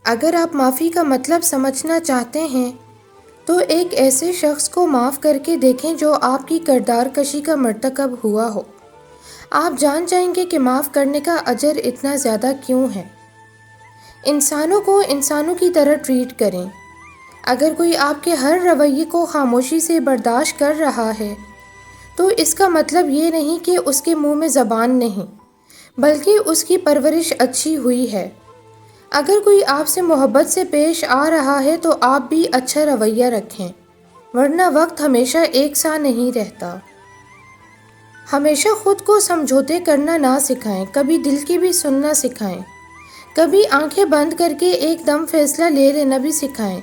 اگر آپ معافی کا مطلب سمجھنا چاہتے ہیں تو ایک ایسے شخص کو معاف کر کے دیکھیں جو آپ کی کردار کشی کا مرتکب ہوا ہو۔ آپ جان جائیں گے کہ معاف کرنے کا اجر اتنا زیادہ کیوں ہے۔ انسانوں کو انسانوں کی طرح ٹریٹ کریں۔ اگر کوئی آپ کے ہر رویے کو خاموشی سے برداشت کر رہا ہے تو اس کا مطلب یہ نہیں کہ اس کے منہ میں زبان نہیں، بلکہ اس کی پرورش اچھی ہوئی ہے۔ اگر کوئی آپ سے محبت سے پیش آ رہا ہے تو آپ بھی اچھا رویہ رکھیں، ورنہ وقت ہمیشہ ایک سا نہیں رہتا۔ ہمیشہ خود کو سمجھوتے کرنا نہ سکھائیں، کبھی دل کی بھی سننا سکھائیں۔ کبھی آنکھیں بند کر کے ایک دم فیصلہ لے لینا بھی سکھائیں۔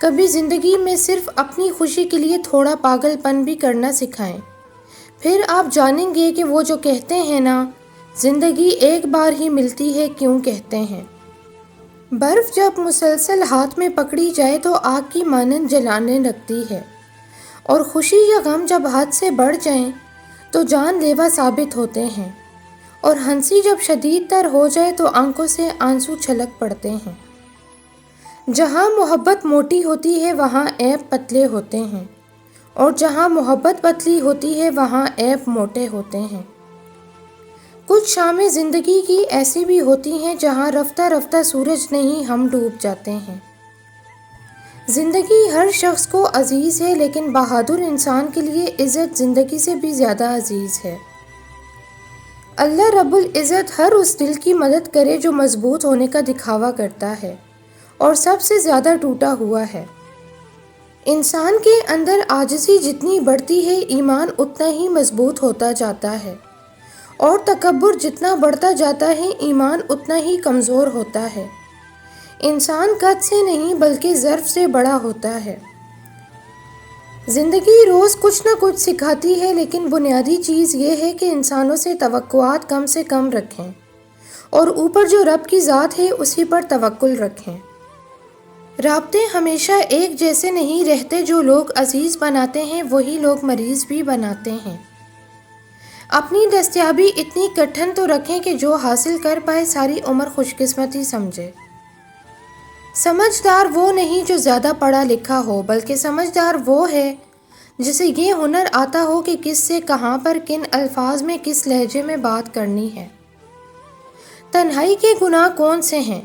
کبھی زندگی میں صرف اپنی خوشی کے لیے تھوڑا پاگل پن بھی کرنا سکھائیں۔ پھر آپ جانیں گے کہ وہ جو کہتے ہیں نا، زندگی ایک بار ہی ملتی ہے، کیوں کہتے ہیں۔ برف جب مسلسل ہاتھ میں پکڑی جائے تو آگ کی مانند جلانے لگتی ہے، اور خوشی یا غم جب حد سے بڑھ جائیں تو جان لیوا ثابت ہوتے ہیں، اور ہنسی جب شدید تر ہو جائے تو آنکھوں سے آنسو چھلک پڑتے ہیں۔ جہاں محبت موٹی ہوتی ہے وہاں عیب پتلے ہوتے ہیں، اور جہاں محبت پتلی ہوتی ہے وہاں عیب موٹے ہوتے ہیں۔ کچھ شامیں زندگی کی ایسی بھی ہوتی ہیں جہاں رفتہ رفتہ سورج نہیں ہم ڈوب جاتے ہیں۔ زندگی ہر شخص کو عزیز ہے، لیکن بہادر انسان کے لیے عزت زندگی سے بھی زیادہ عزیز ہے۔ اللہ رب العزت ہر اس دل کی مدد کرے جو مضبوط ہونے کا دکھاوا کرتا ہے اور سب سے زیادہ ٹوٹا ہوا ہے۔ انسان کے اندر عاجزی جتنی بڑھتی ہے ایمان اتنا ہی مضبوط ہوتا جاتا ہے، اور تکبر جتنا بڑھتا جاتا ہے ایمان اتنا ہی کمزور ہوتا ہے۔ انسان قد سے نہیں بلکہ ظرف سے بڑا ہوتا ہے۔ زندگی روز کچھ نہ کچھ سکھاتی ہے، لیکن بنیادی چیز یہ ہے کہ انسانوں سے توقعات کم سے کم رکھیں، اور اوپر جو رب کی ذات ہے اسی پر توکل رکھیں۔ رابطے ہمیشہ ایک جیسے نہیں رہتے، جو لوگ عزیز بناتے ہیں وہی لوگ مریض بھی بناتے ہیں۔ اپنی دستیابی اتنی کٹھن تو رکھیں کہ جو حاصل کر پائے ساری عمر خوش قسمتی سمجھے۔ سمجھدار وہ نہیں جو زیادہ پڑھا لکھا ہو، بلکہ سمجھدار وہ ہے جسے یہ ہنر آتا ہو کہ کس سے کہاں پر کن الفاظ میں کس لہجے میں بات کرنی ہے۔ تنہائی کے گناہ کون سے ہیں؟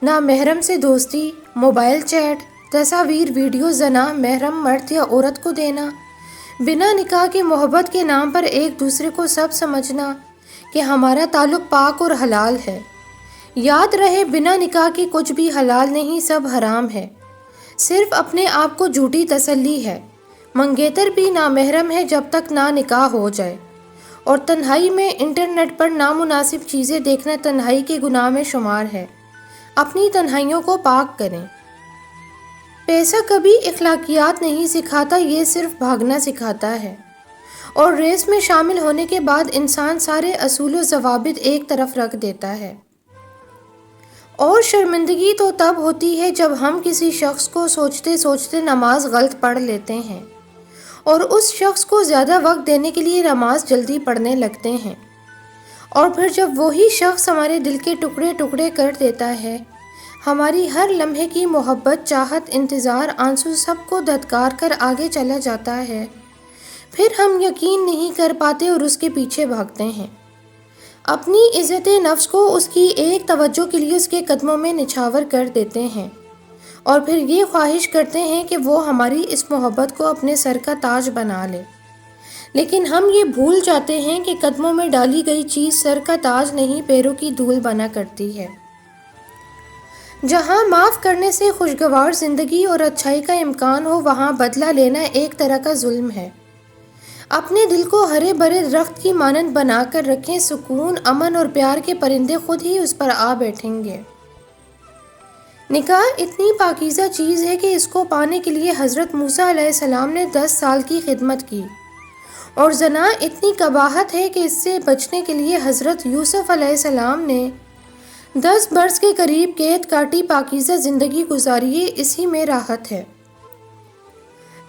نامحرم سے دوستی، موبائل چیٹ، تصاویر، ویڈیو، زنا، محرم مرد یا عورت کو دینا، بنا نکاح کی محبت کے نام پر ایک دوسرے کو سب سمجھنا کہ ہمارا تعلق پاک اور حلال ہے۔ یاد رہے بنا نکاح کی کچھ بھی حلال نہیں، سب حرام ہے، صرف اپنے آپ کو جھوٹی تسلی ہے۔ منگیتر بھی نامحرم ہے جب تک نہ نکاح ہو جائے، اور تنہائی میں انٹرنیٹ پر نامناسب چیزیں دیکھنا تنہائی کے گناہ میں شمار ہے۔ اپنی تنہائیوں کو پاک کریں۔ پیسہ کبھی اخلاقیات نہیں سکھاتا، یہ صرف بھاگنا سکھاتا ہے، اور ریس میں شامل ہونے کے بعد انسان سارے اصول و ضوابط ایک طرف رکھ دیتا ہے۔ اور شرمندگی تو تب ہوتی ہے جب ہم کسی شخص کو سوچتے سوچتے نماز غلط پڑھ لیتے ہیں، اور اس شخص کو زیادہ وقت دینے کے لیے نماز جلدی پڑھنے لگتے ہیں، اور پھر جب وہی شخص ہمارے دل کے ٹکڑے ٹکڑے کر دیتا ہے، ہماری ہر لمحے کی محبت، چاہت، انتظار، آنسو سب کو دھتکار کر آگے چلا جاتا ہے، پھر ہم یقین نہیں کر پاتے اور اس کے پیچھے بھاگتے ہیں۔ اپنی عزت نفس کو اس کی ایک توجہ کے لیے اس کے قدموں میں نچھاور کر دیتے ہیں، اور پھر یہ خواہش کرتے ہیں کہ وہ ہماری اس محبت کو اپنے سر کا تاج بنا لے، لیکن ہم یہ بھول جاتے ہیں کہ قدموں میں ڈالی گئی چیز سر کا تاج نہیں، پیروں کی دھول بنا کرتی ہے۔ جہاں معاف کرنے سے خوشگوار زندگی اور اچھائی کا امکان ہو، وہاں بدلہ لینا ایک طرح کا ظلم ہے۔ اپنے دل کو ہرے بھرے درخت کی مانند بنا کر رکھیں، سکون، امن اور پیار کے پرندے خود ہی اس پر آ بیٹھیں گے۔ نکاح اتنی پاکیزہ چیز ہے کہ اس کو پانے کے لیے حضرت موسیٰ علیہ السلام نے 10 سال کی خدمت کی، اور زنا اتنی قباحت ہے کہ اس سے بچنے کے لیے حضرت یوسف علیہ السلام نے 10 برس کے قریب قید کاٹی۔ پاکیزہ زندگی گزاریے، اسی میں راحت ہے۔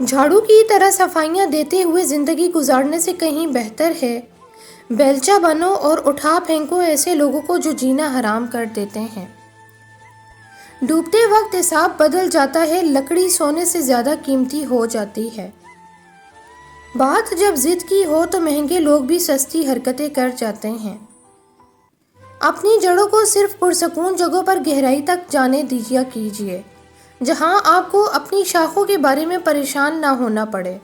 جھاڑو کی طرح صفائیاں دیتے ہوئے زندگی گزارنے سے کہیں بہتر ہے بیلچہ بنو اور اٹھا پھینکو ایسے لوگوں کو جو جینا حرام کر دیتے ہیں۔ ڈوبتے وقت حساب بدل جاتا ہے، لکڑی سونے سے زیادہ قیمتی ہو جاتی ہے۔ بات جب ضد کی ہو تو مہنگے لوگ بھی سستی حرکتیں کر جاتے ہیں۔ اپنی جڑوں کو صرف پرسکون جگہوں پر گہرائی تک جانے دیا کیجیے، جہاں آپ کو اپنی شاخوں کے بارے میں پریشان نہ ہونا پڑے۔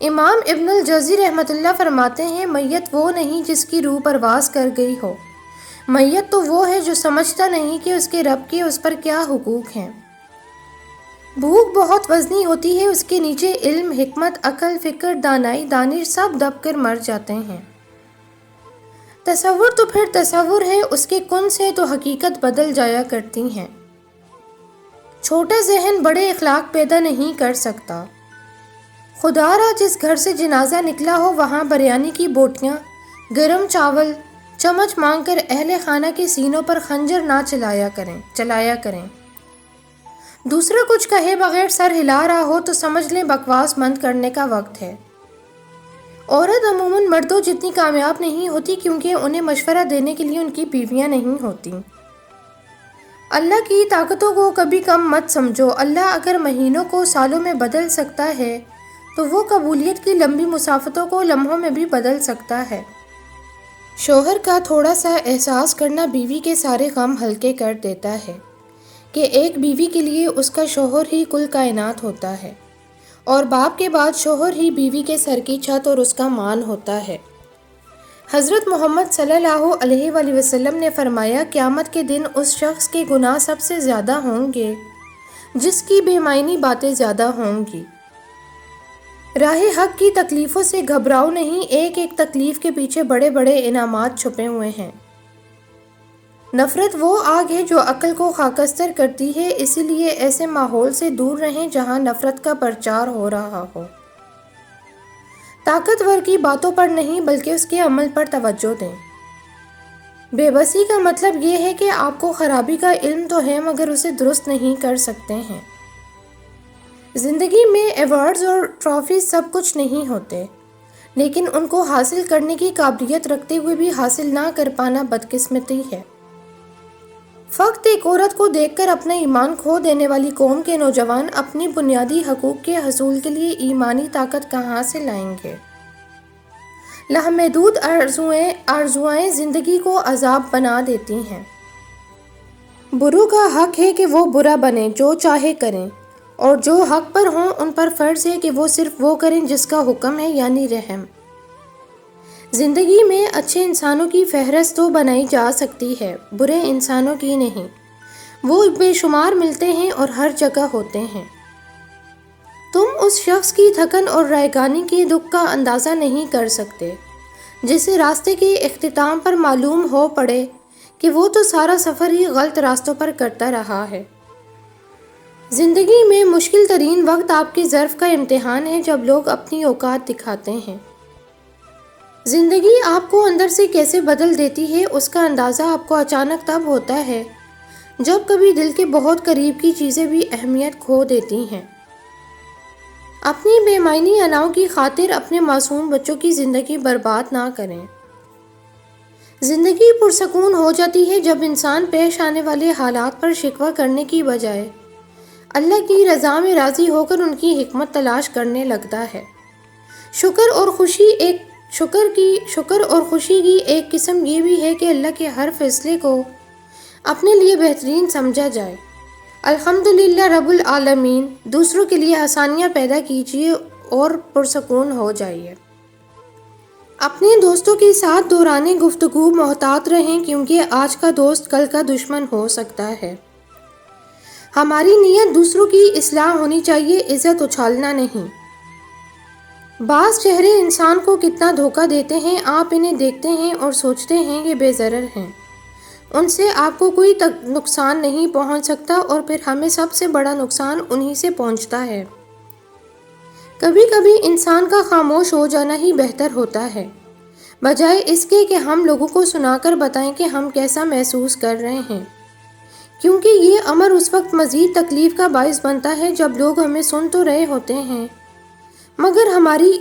امام ابن الجوزی رحمۃ اللہ فرماتے ہیں، میت وہ نہیں جس کی روح پرواز کر گئی ہو، میت تو وہ ہے جو سمجھتا نہیں کہ اس کے رب کے اس پر کیا حقوق ہیں۔ بھوک بہت وزنی ہوتی ہے، اس کے نیچے علم، حکمت، عقل، فکر، دانائی، دانش سب دب کر مر جاتے ہیں۔ تصور تو پھر تصور ہے، اس کے کن سے تو حقیقت بدل جایا کرتی ہیں۔ چھوٹا ذہن بڑے اخلاق پیدا نہیں کر سکتا۔ خدا را جس گھر سے جنازہ نکلا ہو وہاں بریانی کی بوٹیاں، گرم چاول، چمچ مانگ کر اہل خانہ کے سینوں پر خنجر نہ چلایا کریں۔ دوسرا کچھ کہے بغیر سر ہلا رہا ہو تو سمجھ لیں بکواس بند کرنے کا وقت ہے۔ عورت عموماً مردوں جتنی کامیاب نہیں ہوتی کیونکہ انہیں مشورہ دینے کے لیے ان کی بیویاں نہیں ہوتی۔ اللہ کی طاقتوں کو کبھی کم مت سمجھو۔ اللہ اگر مہینوں کو سالوں میں بدل سکتا ہے تو وہ قبولیت کی لمبی مسافتوں کو لمحوں میں بھی بدل سکتا ہے۔ شوہر کا تھوڑا سا احساس کرنا بیوی کے سارے غم ہلکے کر دیتا ہے کہ ایک بیوی کے لیے اس کا شوہر ہی کل کائنات ہوتا ہے، اور باپ کے بعد شوہر ہی بیوی کے سر کی چھت اور اس کا مان ہوتا ہے۔ حضرت محمد صلی اللہ علیہ وآلہ وسلم نے فرمایا، قیامت کے دن اس شخص کے گناہ سب سے زیادہ ہوں گے جس کی بے معنی باتیں زیادہ ہوں گی۔ راہ حق کی تکلیفوں سے گھبراؤ نہیں، ایک ایک تکلیف کے پیچھے بڑے بڑے انعامات چھپے ہوئے ہیں۔ نفرت وہ آگ ہے جو عقل کو خاکستر کرتی ہے، اسی لیے ایسے ماحول سے دور رہیں جہاں نفرت کا پرچار ہو رہا ہو۔ طاقتور کی باتوں پر نہیں بلکہ اس کے عمل پر توجہ دیں۔ بے بسی کا مطلب یہ ہے کہ آپ کو خرابی کا علم تو ہے مگر اسے درست نہیں کر سکتے ہیں۔ زندگی میں ایوارڈز اور ٹرافیز سب کچھ نہیں ہوتے، لیکن ان کو حاصل کرنے کی قابلیت رکھتے ہوئے بھی حاصل نہ کر پانا بدقسمتی ہے۔ فقط ایک عورت کو دیکھ کر اپنا ایمان کھو دینے والی قوم کے نوجوان اپنی بنیادی حقوق کے حصول کے لیے ایمانی طاقت کہاں سے لائیں گے؟ لامحدود آرزوئیں زندگی کو عذاب بنا دیتی ہیں۔ بروں کا حق ہے کہ وہ برا بنیں، جو چاہے کریں، اور جو حق پر ہوں ان پر فرض ہے کہ وہ صرف وہ کریں جس کا حکم ہے، یعنی رحم۔ زندگی میں اچھے انسانوں کی فہرست تو بنائی جا سکتی ہے، برے انسانوں کی نہیں۔ وہ بے شمار ملتے ہیں اور ہر جگہ ہوتے ہیں۔ تم اس شخص کی تھکن اور رائگانی کے دکھ کا اندازہ نہیں کر سکتے جسے راستے کے اختتام پر معلوم ہو پڑے کہ وہ تو سارا سفر ہی غلط راستوں پر کرتا رہا ہے۔ زندگی میں مشکل ترین وقت آپ کے ظرف کا امتحان ہے جب لوگ اپنی اوقات دکھاتے ہیں۔ زندگی آپ کو اندر سے کیسے بدل دیتی ہے اس کا اندازہ آپ کو اچانک تب ہوتا ہے جب کبھی دل کے بہت قریب کی چیزیں بھی اہمیت کھو دیتی ہیں۔ اپنی بے معنی اناؤں کی خاطر اپنے معصوم بچوں کی زندگی برباد نہ کریں۔ زندگی پرسکون ہو جاتی ہے جب انسان پیش آنے والے حالات پر شکوہ کرنے کی بجائے اللہ کی رضا میں راضی ہو کر ان کی حکمت تلاش کرنے لگتا ہے۔ شکر اور خوشی کی ایک قسم یہ بھی ہے کہ اللہ کے ہر فیصلے کو اپنے لیے بہترین سمجھا جائے۔ الحمدللہ رب العالمین۔ دوسروں کے لیے آسانیاں پیدا کیجیے اور پرسکون ہو جائیے۔ اپنے دوستوں کے ساتھ دوران گفتگو محتاط رہیں کیونکہ آج کا دوست کل کا دشمن ہو سکتا ہے۔ ہماری نیت دوسروں کی اصلاح ہونی چاہیے، عزت اچھالنا نہیں۔ بعض چہرے انسان کو کتنا دھوکہ دیتے ہیں، آپ انہیں دیکھتے ہیں اور سوچتے ہیں کہ بے ضرر ہیں، ان سے آپ کو کوئی نقصان نہیں پہنچ سکتا، اور پھر ہمیں سب سے بڑا نقصان انہی سے پہنچتا ہے۔ کبھی کبھی انسان کا خاموش ہو جانا ہی بہتر ہوتا ہے، بجائے اس کے کہ ہم لوگوں کو سنا کر بتائیں کہ ہم کیسا محسوس کر رہے ہیں، کیونکہ یہ امر اس وقت مزید تکلیف کا باعث بنتا ہے جب لوگ ہمیں سن تو رہے ہوتے ہیں مگر ہماری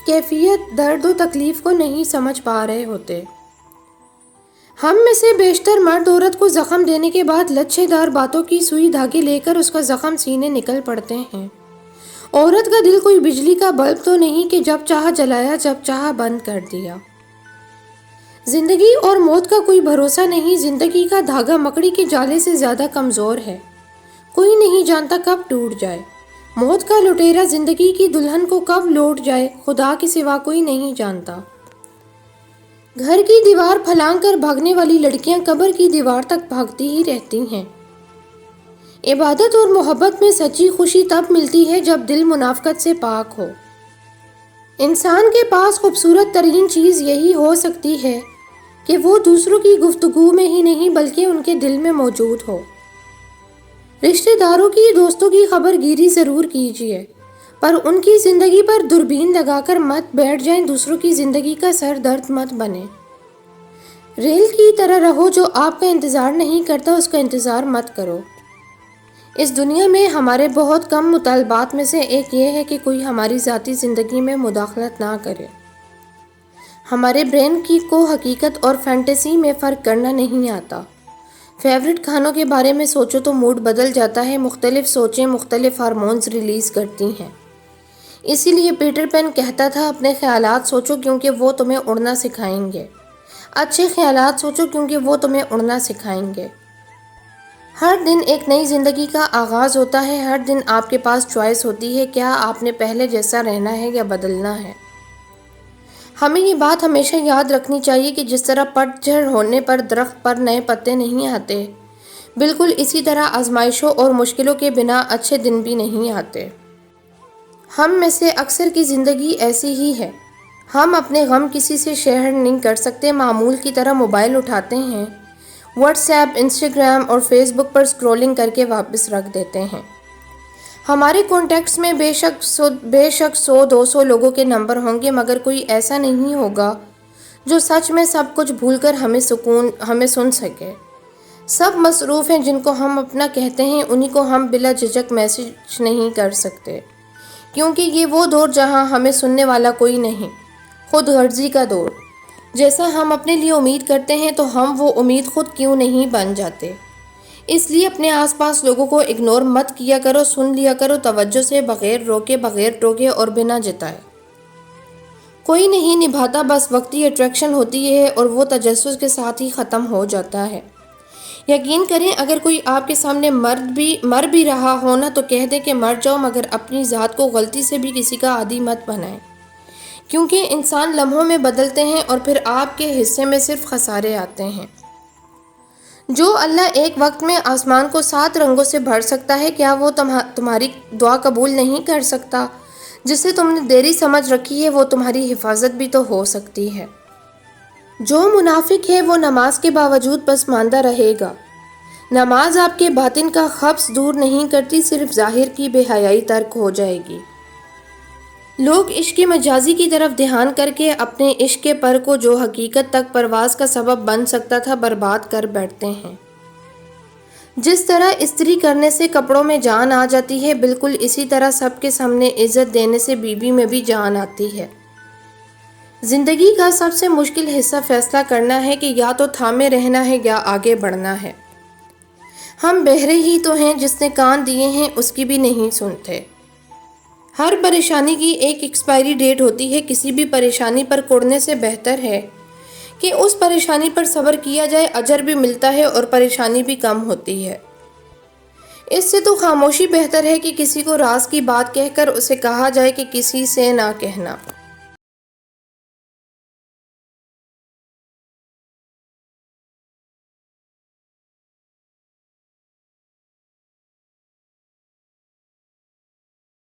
کیفیت، درد و تکلیف کو نہیں سمجھ پا رہے ہوتے۔ ہم میں سے بیشتر مرد عورت کو زخم دینے کے بعد لچھے دار باتوں کی سوئی دھاگے لے کر اس کا زخم سینے نکل پڑتے ہیں۔ عورت کا دل کوئی بجلی کا بلب تو نہیں کہ جب چاہا جلایا جب چاہا بند کر دیا۔ زندگی اور موت کا کوئی بھروسہ نہیں، زندگی کا دھاگا مکڑی کے جالے سے زیادہ کمزور ہے، کوئی نہیں جانتا کب ٹوٹ جائے۔ موت کا لٹیرا زندگی کی دلہن کو کب لوٹ جائے، خدا کے سوا کوئی نہیں جانتا۔ گھر کی دیوار پھلانگ کر بھاگنے والی لڑکیاں قبر کی دیوار تک بھاگتی ہی رہتی ہیں۔ عبادت اور محبت میں سچی خوشی تب ملتی ہے جب دل منافقت سے پاک ہو۔ انسان کے پاس خوبصورت ترین چیز یہی ہو سکتی ہے کہ وہ دوسروں کی گفتگو میں ہی نہیں بلکہ ان کے دل میں موجود ہو۔ رشتہ داروں کی، دوستوں کی خبر گیری ضرور کیجیے، پر ان کی زندگی پر دوربین لگا کر مت بیٹھ جائیں، دوسروں کی زندگی کا سر درد مت بنے۔ ریل کی طرح رہو، جو آپ کا انتظار نہیں کرتا اس کا انتظار مت کرو۔ اس دنیا میں ہمارے بہت کم مطالبات میں سے ایک یہ ہے کہ کوئی ہماری ذاتی زندگی میں مداخلت نہ کرے۔ ہمارے برین کو حقیقت اور فینٹیسی میں فرق کرنا نہیں آتا۔ فیورٹ کھانوں کے بارے میں سوچو تو موڈ بدل جاتا ہے، مختلف سوچیں مختلف ہارمونز ریلیز کرتی ہیں۔ اسی لیے پیٹر پین کہتا تھا اپنے خیالات سوچو کیونکہ وہ تمہیں اڑنا سکھائیں گے، اچھے خیالات سوچو کیونکہ وہ تمہیں اڑنا سکھائیں گے۔ ہر دن ایک نئی زندگی کا آغاز ہوتا ہے، ہر دن آپ کے پاس چوائس ہوتی ہے، کیا آپ نے پہلے جیسا رہنا ہے یا بدلنا ہے۔ ہمیں یہ بات ہمیشہ یاد رکھنی چاہیے کہ جس طرح پت جھڑ ہونے پر درخت پر نئے پتے نہیں آتے، بالکل اسی طرح آزمائشوں اور مشکلوں کے بنا اچھے دن بھی نہیں آتے۔ ہم میں سے اکثر کی زندگی ایسی ہی ہے، ہم اپنے غم کسی سے شیئر نہیں کر سکتے، معمول کی طرح موبائل اٹھاتے ہیں، واٹس ایپ، انسٹاگرام اور فیس بک پر اسکرولنگ کر کے واپس رکھ دیتے ہیں۔ ہمارے کانٹیکٹس میں بے شک 100-200 لوگوں کے نمبر ہوں گے، مگر کوئی ایسا نہیں ہوگا جو سچ میں سب کچھ بھول کر ہمیں سن سکے۔ سب مصروف ہیں، جن کو ہم اپنا کہتے ہیں انہی کو ہم بلا جھجک میسج نہیں کر سکتے، کیونکہ یہ وہ دور جہاں ہمیں سننے والا کوئی نہیں، خود غرضی کا دور۔ جیسا ہم اپنے لیے امید کرتے ہیں تو ہم وہ امید خود کیوں نہیں بن جاتے۔ اس لیے اپنے آس پاس لوگوں کو اگنور مت کیا کرو، سن لیا کرو توجہ سے، بغیر روکے، بغیر ٹوکے اور بنا جتائے۔ کوئی نہیں نبھاتا، بس وقتی اٹریکشن ہوتی ہے اور وہ تجسس کے ساتھ ہی ختم ہو جاتا ہے۔ یقین کریں اگر کوئی آپ کے سامنے مر بھی رہا ہو نا تو کہہ دیں کہ مر جاؤ، مگر اپنی ذات کو غلطی سے بھی کسی کا عادی مت بنائیں، کیونکہ انسان لمحوں میں بدلتے ہیں اور پھر آپ کے حصے میں صرف خسارے آتے ہیں۔ جو اللہ ایک وقت میں آسمان کو 7 رنگوں سے بھر سکتا ہے، کیا وہ تمہاری دعا قبول نہیں کر سکتا؟ جسے تم نے دیری سمجھ رکھی ہے وہ تمہاری حفاظت بھی تو ہو سکتی ہے۔ جو منافق ہے وہ نماز کے باوجود پسماندہ رہے گا۔ نماز آپ کے باطن کا خبث دور نہیں کرتی، صرف ظاہر کی بے حیائی ترک ہو جائے گی۔ لوگ عشق مجازی کی طرف دھیان کر کے اپنے عشق پر کو جو حقیقت تک پرواز کا سبب بن سکتا تھا برباد کر بیٹھتے ہیں۔ جس طرح استری کرنے سے کپڑوں میں جان آ جاتی ہے، بالکل اسی طرح سب کے سامنے عزت دینے سے بیوی میں بھی جان آتی ہے۔ زندگی کا سب سے مشکل حصہ فیصلہ کرنا ہے کہ یا تو تھامے رہنا ہے یا آگے بڑھنا ہے۔ ہم بہرے ہی تو ہیں، جس نے کان دیے ہیں اس کی بھی نہیں سنتے۔ ہر پریشانی کی ایک ایکسپائری ڈیٹ ہوتی ہے، کسی بھی پریشانی پر کڑنے سے بہتر ہے کہ اس پریشانی پر صبر کیا جائے، اجر بھی ملتا ہے اور پریشانی بھی کم ہوتی ہے۔ اس سے تو خاموشی بہتر ہے کہ کسی کو راز کی بات کہہ کر اسے کہا جائے کہ کسی سے نہ کہنا۔